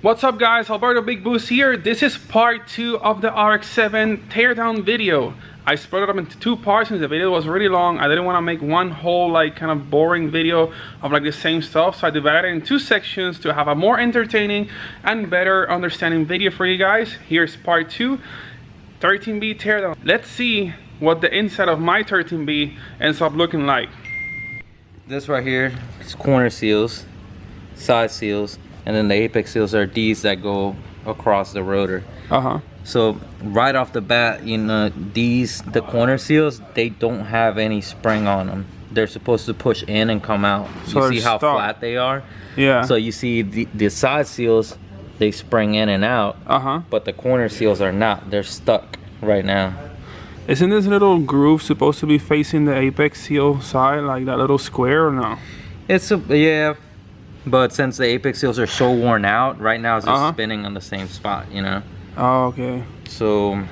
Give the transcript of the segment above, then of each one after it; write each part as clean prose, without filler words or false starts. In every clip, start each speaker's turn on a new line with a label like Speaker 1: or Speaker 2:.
Speaker 1: What's up guys, Alberto Big Boost here. This is part 2 of the RX-7 teardown video. I split it up into 2 parts since the video was really long. I didn't want to make one whole like kind of boring video of like the same stuff, so I divided it in 2 sections to have a more entertaining and better understanding video for you guys. Here's part 2, 13B teardown. Let's see what the inside of my 13B ends up looking like.
Speaker 2: This right here is corner seals, side seals, and then the apex seals are these that go across the rotor. So right off the bat, you know, the corner seals, they don't have any spring on them. They're supposed to push in and come out. So you see how flat they are? Yeah. So you see the side seals, they spring in and out, but the corner seals are not. They're stuck right now.
Speaker 1: Isn't this little groove supposed to be facing the apex seal side, like that little square, or no?
Speaker 2: It's yeah. But since the apex seals are so worn out, right now it's just spinning on the same spot, you know? Oh, okay. So,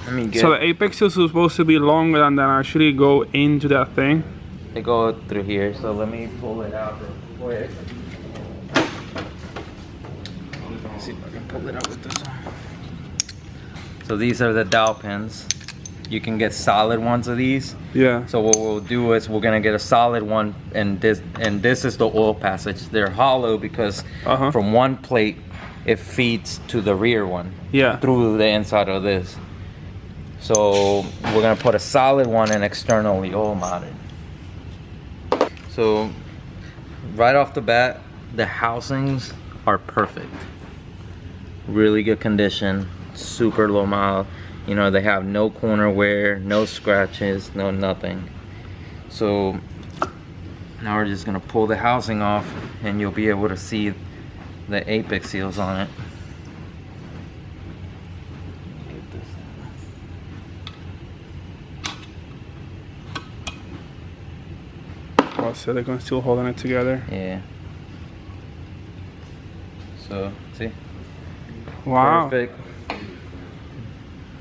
Speaker 2: let me get... So the apex seals are supposed to be longer than that actually go into that thing? They go through here, so let me pull it out real quick. Let's see if I can pull it out with this one. So these are the dowel pins. You can get solid ones of these. Yeah. So what we'll do is we're gonna get a solid one, and this is the oil passage. They're hollow because from one plate it feeds to the rear one. Yeah. Through the inside of this. So we're gonna put a solid one in externally oil mounted. So right off the bat, the housings are perfect. Really good condition, super low mile. You know, they have no corner wear, no scratches, no nothing. So now we're just gonna pull the housing off and you'll be able to see the apex seals on it.
Speaker 1: Oh, silicone still holding it together.
Speaker 2: Yeah. So, see?
Speaker 1: Wow.
Speaker 2: Perfect.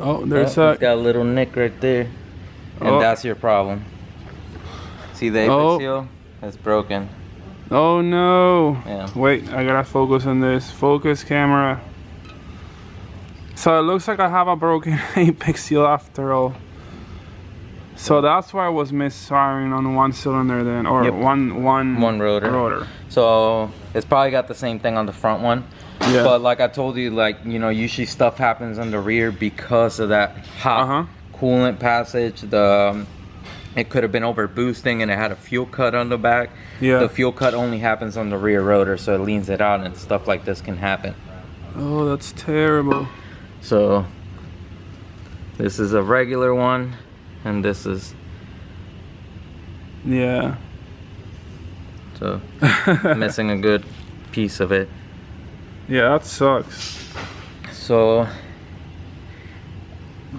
Speaker 1: Oh, there's
Speaker 2: it's got a little nick right there, and that's your problem. See the apex seal? It's broken.
Speaker 1: Oh no!
Speaker 2: Yeah.
Speaker 1: Wait, I gotta focus on this. Focus camera. So it looks like I have a broken apex seal after all. So that's why I was misfiring on one cylinder then, or one rotor.
Speaker 2: So it's probably got the same thing on the front one. Yeah. But like I told you, like, you know, usually stuff happens on the rear because of that hot coolant passage. It could have been over boosting and it had a fuel cut on the back. Yeah. The fuel cut only happens on the rear rotor, so it leans it out, and stuff like this can happen.
Speaker 1: Oh, that's terrible.
Speaker 2: So this is a regular one, and this is so missing a good piece of it.
Speaker 1: Yeah, that sucks.
Speaker 2: So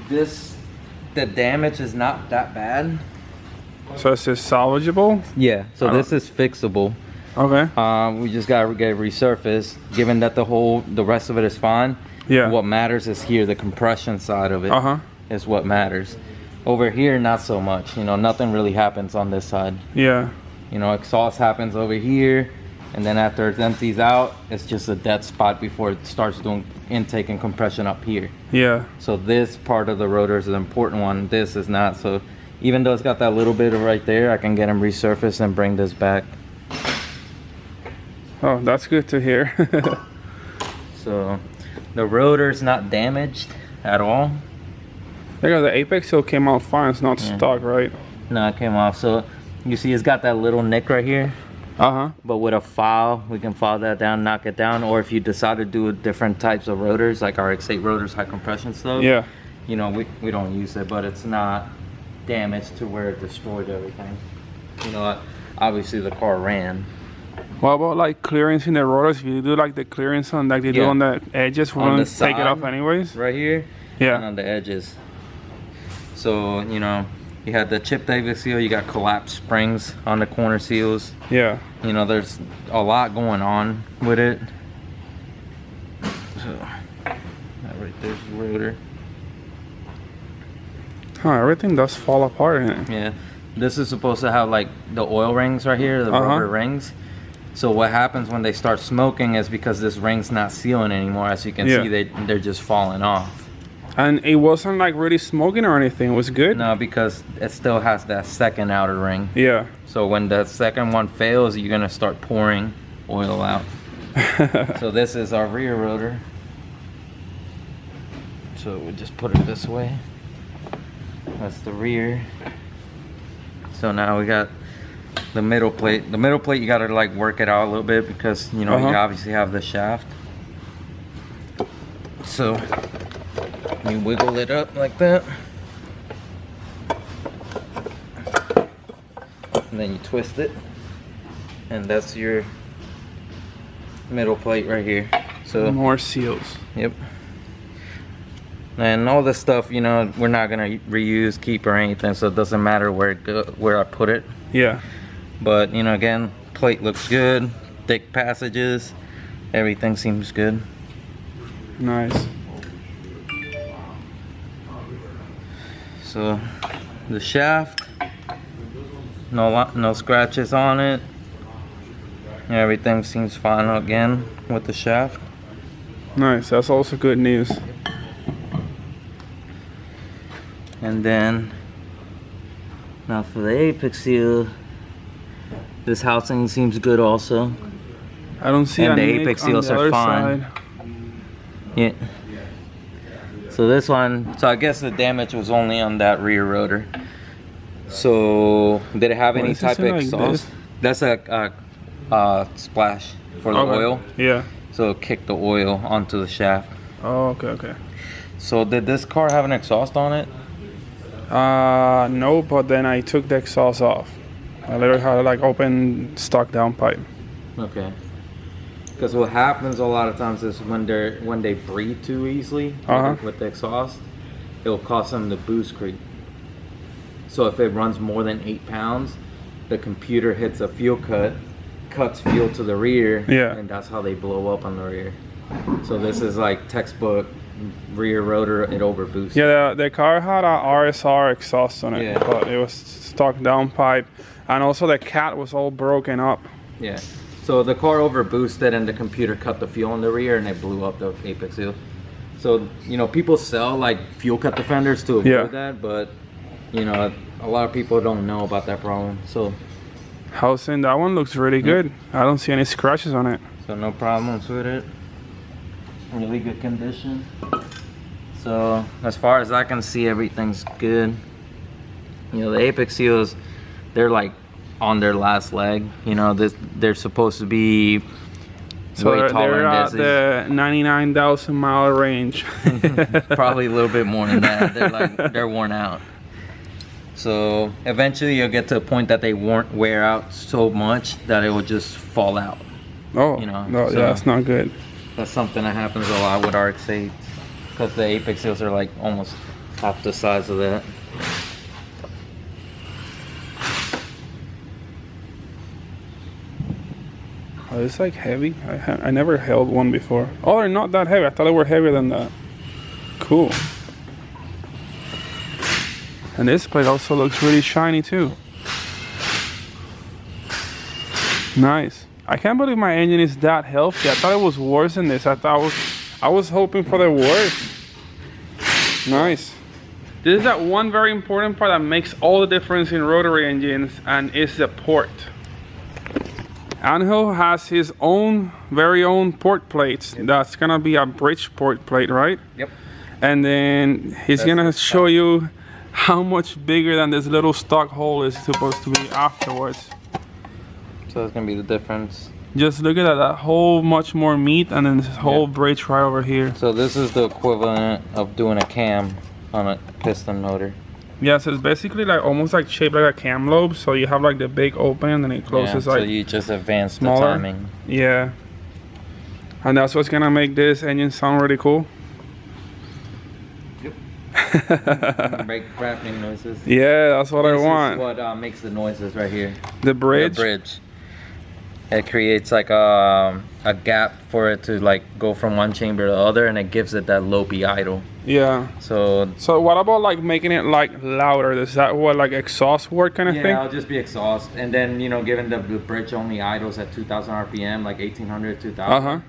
Speaker 2: the damage is not that bad.
Speaker 1: So it's just salvageable?
Speaker 2: Yeah, so this is fixable. Okay. We just gotta get resurfaced. Given that the rest of it is fine. Yeah. What matters is here, the compression side of it is what matters. Over here, not so much. You know, nothing really happens on this side. Yeah. You know, exhaust happens over here. And then after it empties out, it's just a dead spot before it starts doing intake and compression up here. Yeah. So this part of the rotor is an important one. This is not. So even though it's got that little bit of right there, I can get them resurfaced and bring this back.
Speaker 1: Oh, that's good to hear.
Speaker 2: So the rotor's not damaged at all.
Speaker 1: The apex seal came out fine. It's not stuck, right?
Speaker 2: No, it came off. So you see it's got that little nick right here. But with a file, we can file that down, knock it down. Or if you decide to do different types of rotors, like our RX-8 rotors, high compression stuff. Yeah. You know, we don't use it, but it's not damaged to where it destroyed everything. You know, obviously the car ran. What
Speaker 1: about like clearance in the rotors? If you do like the clearance on like they do on the edges, we're gonna take it off anyways.
Speaker 2: Right here. Yeah. And on the edges. So, you know, you had the chipped apex seal, you got collapsed springs on the corner seals. Yeah. You know, there's a lot going on with it. So, that right there's the rotor.
Speaker 1: Everything does fall apart in it.
Speaker 2: Yeah. This is supposed to have like the oil rings right here, the rubber rings. So what happens when they start smoking is because this ring's not sealing anymore. As you can see, they're just falling off.
Speaker 1: And it wasn't like really smoking or anything. It was good?
Speaker 2: No, because it still has that second outer ring.
Speaker 1: Yeah.
Speaker 2: So when the second one fails, you're gonna start pouring oil out. So this is our rear rotor. So we just put it this way. That's the rear. So now we got the middle plate. The middle plate, you gotta like work it out a little bit because you know you obviously have the shaft. So you wiggle it up like that, and then you twist it, and that's your middle plate right here. So
Speaker 1: more seals.
Speaker 2: Yep. And all this stuff, you know, we're not gonna reuse, keep, or anything, so it doesn't matter where I put it.
Speaker 1: Yeah.
Speaker 2: But you know, again, plate looks good, thick passages, everything seems good.
Speaker 1: Nice.
Speaker 2: So the shaft, no scratches on it. Everything seems fine again with the shaft.
Speaker 1: Nice, that's also good news.
Speaker 2: And then now for the apex seal, this housing seems good also.
Speaker 1: I don't see
Speaker 2: and the apex seals are fine. Yeah. So this one, so I guess the damage was only on that rear rotor. So did it have any type of exhaust? That's a splash for the oil.
Speaker 1: Yeah.
Speaker 2: So it kicked the oil onto the shaft.
Speaker 1: Oh, okay, okay.
Speaker 2: So did this car have an exhaust on it?
Speaker 1: No, but then I took the exhaust off. I literally had to like open stock downpipe.
Speaker 2: Okay. Because what happens a lot of times is when they breathe too easily with the exhaust, it'll cause them to boost creep. So if it runs more than 8 pounds, the computer hits a fuel cut, cuts fuel to the rear, and that's how they blow up on the rear. So this is like textbook rear rotor, it overboosts.
Speaker 1: Yeah, the car had a RSR exhaust on it, but it was stock downpipe, and also the cat was all broken up.
Speaker 2: Yeah. So the car overboosted and the computer cut the fuel in the rear and it blew up the apex seal. So, you know, people sell like fuel cut defenders to avoid that, but you know, a lot of people don't know about that problem. So
Speaker 1: housing, that one looks really good. I don't see any scratches on it.
Speaker 2: So no problems with it. Really good condition. So as far as I can see, everything's good. You know, the apex seals, they're like on their last leg. You know, they're supposed to be way taller
Speaker 1: they're at the 99,000 mile range.
Speaker 2: Probably a little bit more than that. They're worn out. So eventually you'll get to a point that they won't wear out so much that it will just fall out.
Speaker 1: Oh,
Speaker 2: you know,
Speaker 1: no, so that's not good.
Speaker 2: That's something that happens a lot with RX-8 because the apex seals are like almost half the size of that.
Speaker 1: Oh, it's like heavy. I never held one before. Oh, they're not that heavy. I thought they were heavier than that. Cool. And this plate also looks really shiny too. Nice. I can't believe my engine is that healthy. I thought it was worse than this. I was hoping for the worst. Nice. This is that one very important part that makes all the difference in rotary engines, and it's the port. Angel has his own very own port plates. That's gonna be a bridge port plate, right?
Speaker 2: Yep.
Speaker 1: And then he's gonna show you how much bigger than this little stock hole is supposed to be afterwards.
Speaker 2: So that's gonna be the difference.
Speaker 1: Just look at that hole, much more meat, and then this whole bridge right over here.
Speaker 2: So this is the equivalent of doing a cam on a piston motor.
Speaker 1: Yeah, so it's basically like almost like shaped like a cam lobe. So you have like the big open and then it closes like
Speaker 2: so you just advance
Speaker 1: smaller.
Speaker 2: the timing.
Speaker 1: Yeah. And that's what's gonna make this engine sound really cool.
Speaker 2: Yep. Make crapping noises.
Speaker 1: Yeah, that's what I want.
Speaker 2: This is what makes the noises right here.
Speaker 1: The bridge?
Speaker 2: The bridge. it creates like a gap for it to like go from one chamber to the other, and it gives it that lopey idle.
Speaker 1: Yeah.
Speaker 2: So
Speaker 1: what about like making it like louder? Is that what, like exhaust work kind of thing?
Speaker 2: Yeah, it'll just be exhaust, and then you know, given the bridge only idles at 2,000 RPM, like 1,800, 2,000.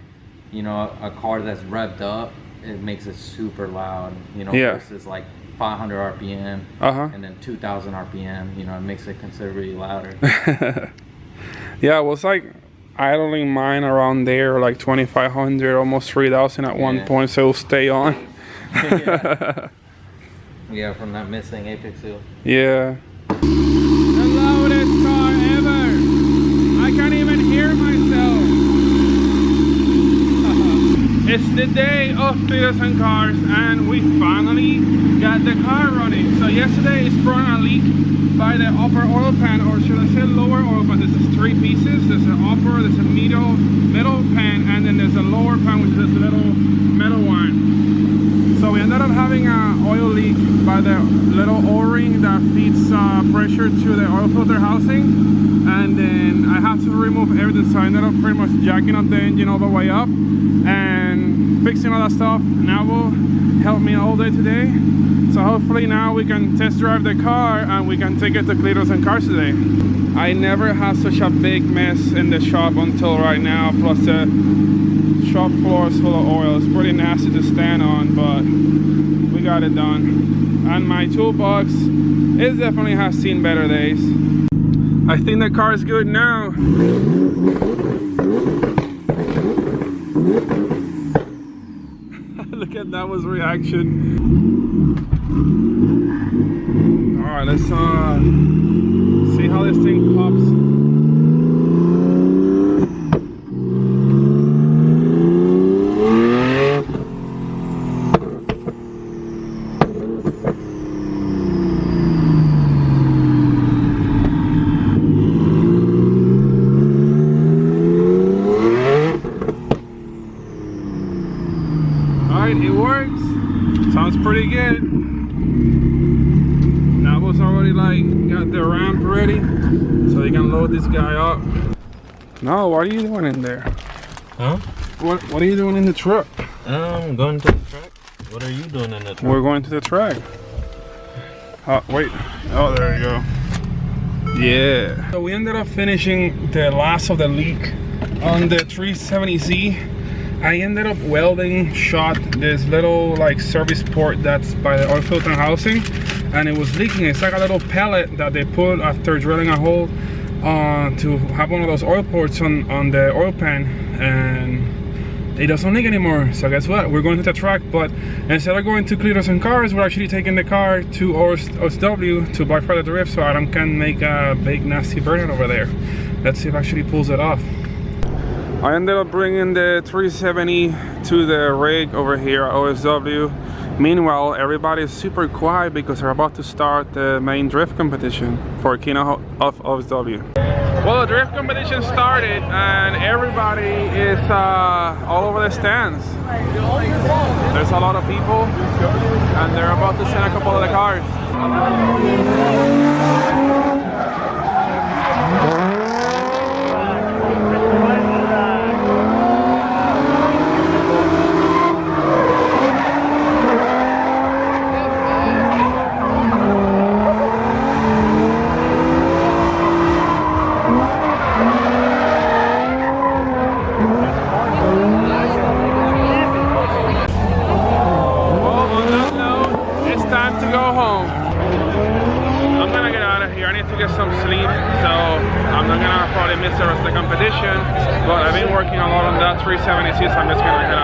Speaker 2: You know, a car that's revved up, it makes it super loud. You know, versus like 500 RPM and then 2,000 RPM. You know, it makes it considerably louder.
Speaker 1: Yeah, it was like idling mine around there, like 2,500, almost 3,000 at one point, so it'll stay on.
Speaker 2: Yeah, from that missing apex seal.
Speaker 1: Yeah. The loudest car ever. I can't even hear myself. It's the day of Cleaters and Cars, and we finally got the car running. So yesterday it sprung a leak by the upper oil pan, or should I say lower oil pan. This is 3 pieces. There's an upper, there's a middle pan, and then there's a lower pan, which is this little metal one. So we ended up having an oil leak by the little O-ring that feeds pressure to the oil filter housing, and then I have to remove everything. So I ended up pretty much jacking up the engine all the way up and fixing all that stuff. Now will help me all day today. So hopefully now we can test drive the car and we can take it to Cleaters and Cars today. I never had such a big mess in the shop until right now, plus the shop floor is full of oil. It's pretty nasty to stand on, but we got it done. And my toolbox, it definitely has seen better days. I think the car is good now. Look at that was reaction. All right, let's see how this thing pops. It works. Sounds pretty good. Nabo's already like got the ramp ready, so he can load this guy up. No, what are you doing in there?
Speaker 2: Huh?
Speaker 1: What are you doing in the truck?
Speaker 2: I'm going to the track. What are you doing in the truck?
Speaker 1: We're going to the track. Wait. Oh, there you go. Yeah. So we ended up finishing the last of the leak on the 370Z. I ended up welding shot this little like service port that's by the oil filter housing, and it was leaking. It's like a little pellet that they put after drilling a hole to have one of those oil ports on the oil pan, and it doesn't leak anymore. So guess what? We're going to the track, but instead of going to Cleaters and Cars, we're actually taking the car to OSW to Black Friday Drift so Adam can make a big nasty burnout over there. Let's see if it actually pulls it off. I ended up bringing the 370 to the rig over here at OSW. Meanwhile, everybody is super quiet because they're about to start the main drift competition for King of OSW. Well, the drift competition started and everybody is all over the stands. There's a lot of people and they're about to send a couple of the cars. Some sleep, so I'm not gonna probably miss the rest of the competition, but I've been working a lot on that 370C, so I'm just gonna head